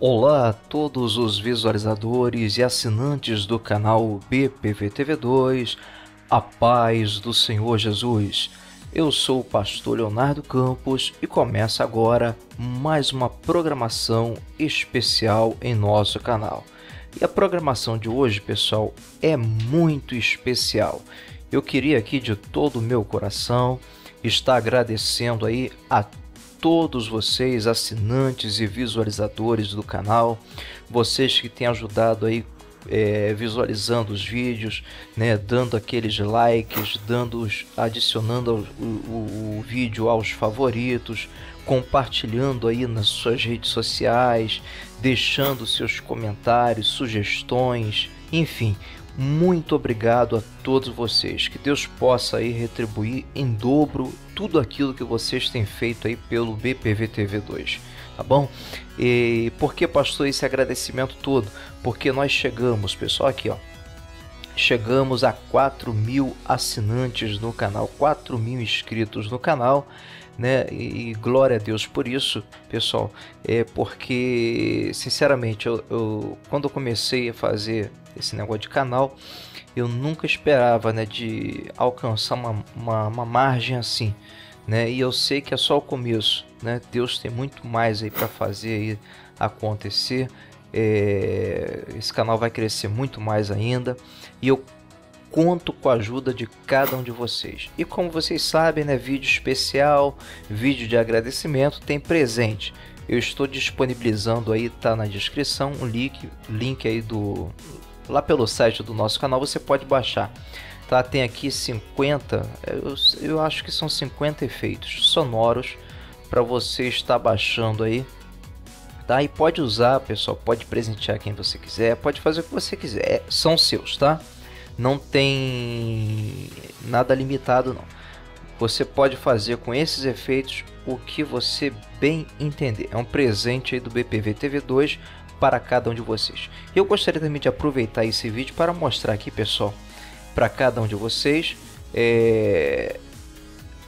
Olá a todos os visualizadores e assinantes do canal BPVTV2, a paz do Senhor Jesus. Eu sou o pastor Leonardo Campos e começa agora mais uma programação especial em nosso canal. E a programação de hoje, pessoal, é muito especial. Eu queria aqui de todo o meu coração estar agradecendo aí a todos vocês, assinantes e visualizadores do canal, vocês que têm ajudado aí visualizando os vídeos, né, dando aqueles likes, adicionando o vídeo aos favoritos, compartilhando aí nas suas redes sociais, deixando seus comentários, sugestões, enfim. Muito obrigado a todos vocês, que Deus possa aí retribuir em dobro tudo aquilo que vocês têm feito aí pelo BPVTV2, tá bom? E por que, pastor, esse agradecimento todo? Porque nós chegamos, pessoal, aqui ó, chegamos a 4.000 assinantes no canal, 4.000 inscritos no canal, né? E glória a Deus por isso, pessoal, porque sinceramente quando eu comecei a fazer esse negócio de canal, eu nunca esperava, né, de alcançar uma margem assim, né? E eu sei que é só o começo, né? Deus tem muito mais aí para fazer aí acontecer. Esse canal vai crescer muito mais ainda e eu conto com a ajuda de cada um de vocês. E como vocês sabem, né, vídeo especial, vídeo de agradecimento, tem presente. Eu estou disponibilizando aí, tá na descrição, um link aí lá pelo site do nosso canal, você pode baixar. Tá, tem aqui 50, eu acho que são 50 efeitos sonoros para você estar baixando aí. Tá? E pode usar, pessoal, pode presentear quem você quiser, pode fazer o que você quiser, são seus, tá? Não tem nada limitado não. Você pode fazer com esses efeitos o que você bem entender. É um presente aí do BPVTV2 para cada um de vocês. Eu gostaria também de aproveitar esse vídeo para mostrar aqui, pessoal, para cada um de vocês,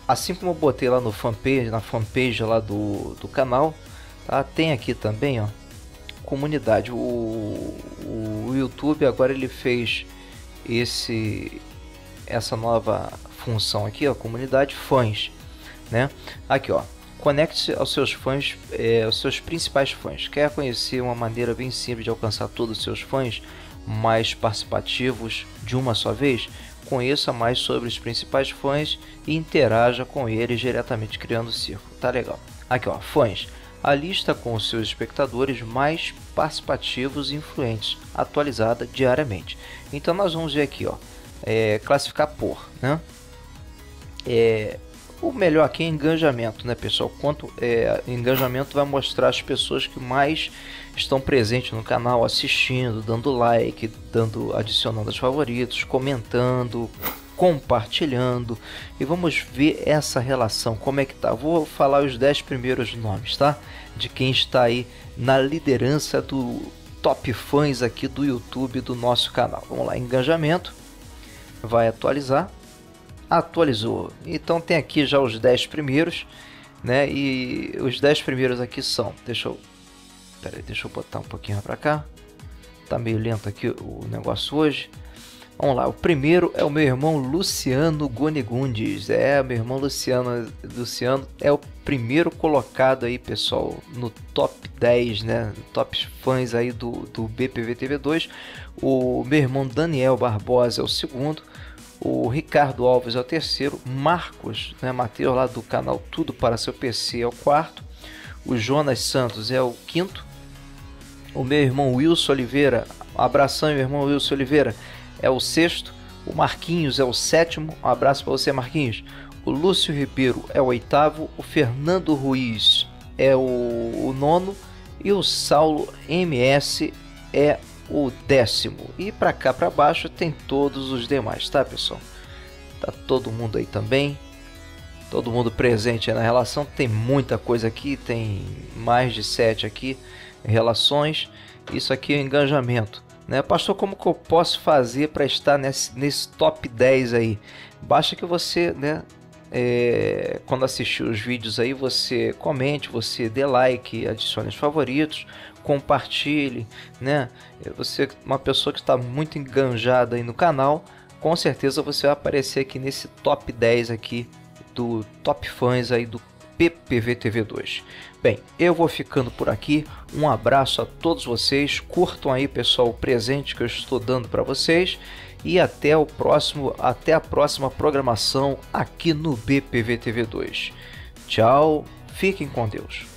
assim como eu botei lá no fanpage, na fanpage lá do canal, tá? Tem aqui também, ó, comunidade. O YouTube agora ele fez essa nova função aqui, ó, comunidade fãs, né? Aqui, ó, conecte-se aos seus fãs, aos seus principais fãs. Quer conhecer uma maneira bem simples de alcançar todos os seus fãs mais participativos de uma só vez? Conheça mais sobre os principais fãs e interaja com eles diretamente criando o círculo. Tá legal. Aqui, ó, fãs. A lista com os seus espectadores mais participativos e influentes, atualizada diariamente. Então nós vamos ver aqui, ó, classificar por, né? O melhor aqui é engajamento, né, pessoal? Engajamento vai mostrar as pessoas que mais estão presentes no canal, assistindo, dando like, adicionando aos favoritos, comentando, compartilhando. E vamos ver essa relação, como é que tá. Vou falar os 10 primeiros nomes, tá? De quem está aí na liderança do top fãs aqui do YouTube do nosso canal. Vamos lá, engajamento, vai atualizar. Atualizou, então tem aqui já os 10 primeiros, né? E os 10 primeiros aqui são, deixa eu botar um pouquinho para cá, tá meio lento aqui o negócio hoje. Vamos lá, o primeiro é o meu irmão Luciano Gonegundes. Meu irmão Luciano é o primeiro colocado aí, pessoal, no top 10, né? Top fãs aí do BPVTV2. O meu irmão Daniel Barbosa é o segundo. O Ricardo Alves é o terceiro. Marcos, né, Mateus lá do canal Tudo para Seu PC é o quarto. O Jonas Santos é o quinto. O meu irmão Wilson Oliveira, abração, meu irmão Wilson Oliveira, é o sexto. O Marquinhos é o sétimo, um abraço para você, Marquinhos. O Lúcio Ribeiro é o oitavo. O Fernando Ruiz é o nono. E o Saulo MS é o décimo. E para cá para baixo tem todos os demais, tá, pessoal? Tá todo mundo aí também, todo mundo presente aí na relação. Tem muita coisa aqui, tem mais de 7 aqui relações. Isso aqui é engajamento, né? Pastor, como que eu posso fazer para estar nesse top 10 aí? Basta que você, né, quando assistir os vídeos aí, você comente, você dê like, adicione os favoritos, compartilhe, né? Você, uma pessoa que está muito enganjada aí no canal, com certeza você vai aparecer aqui nesse top 10 aqui do top fãs aí do PPVTV2. Bem, eu vou ficando por aqui. Um abraço a todos vocês. Curtam aí, pessoal, o presente que eu estou dando para vocês. E até a próxima programação aqui no BPVTV2. Tchau, fiquem com Deus.